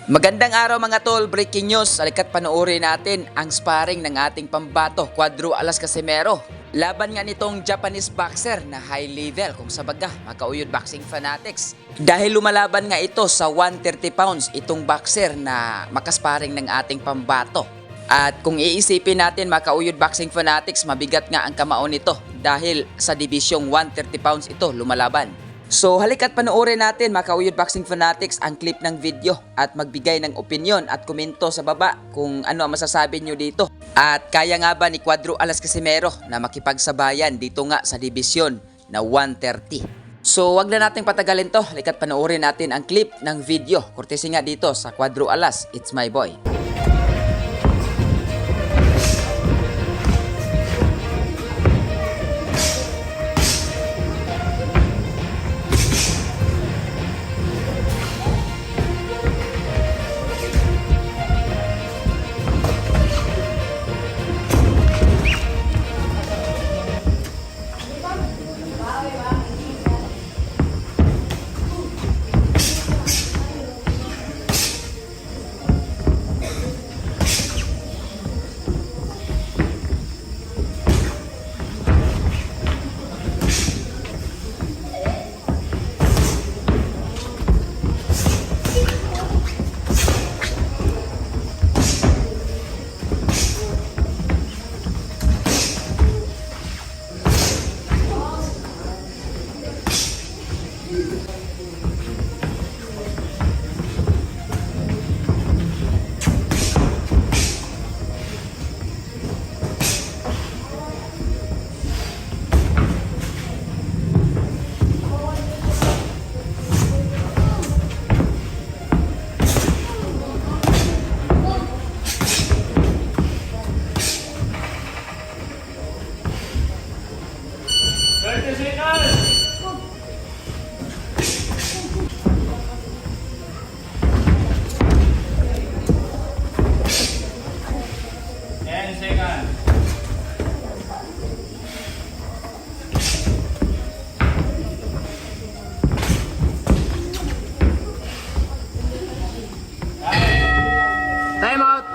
Magandang araw mga tol, breaking news. Halika't panoorin natin ang sparring ng ating pambato, Cuadro Alas Casimero. Laban nga nitong Japanese boxer na high level, kung sabaga, makauyod boxing fanatics. Dahil lumalaban nga ito sa 130 pounds, itong boxer na makasparring ng ating pambato. At kung iisipin natin makauyod boxing fanatics, mabigat nga ang kamao nito dahil sa dibisyong 130 pounds ito lumalaban. So halika't panoorin natin mga kauyod boxing fanatics ang clip ng video at magbigay ng opinion at komento sa baba kung ano ang masasabi nyo dito. At kaya nga ba ni Cuadro Alas Casimero na makipagsabayan dito nga sa dibisyon na 130? So wag na nating patagalin to, halika't panoorin natin ang clip ng video. Courtesy nga dito sa Cuadro Alas, it's my boy. Time out!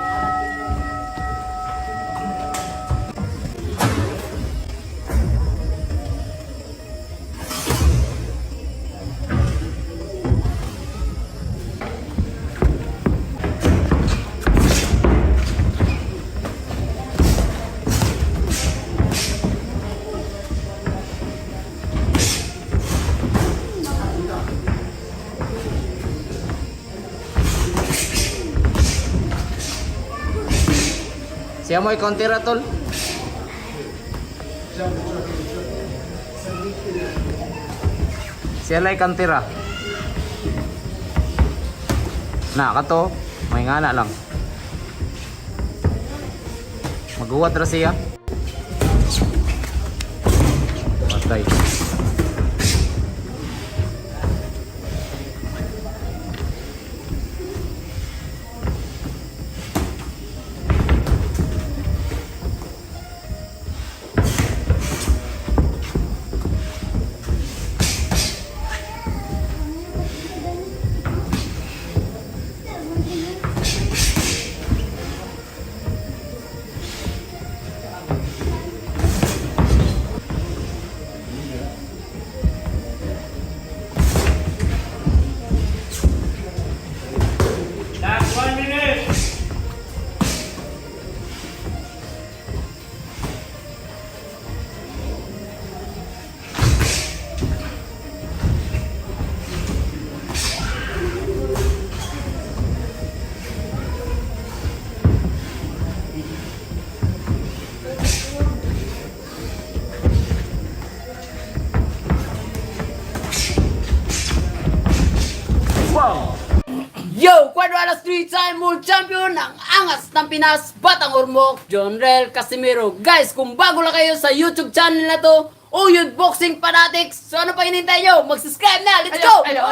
Siya mo'y kontira tol. Siya lay kontira. Na kato, may ngana lang. Maguwat ra siya. Patay. Yo! Cuadro Alas 3-time world champion ng angas ng Pinas, Batang Ormoc, Jonrel Casimero. Guys, kung bago lang kayo sa YouTube channel na to, Uyod Boxing Fanatics, so ano pa hinintay nyo? Mag-subscribe na! Let's go! Hello.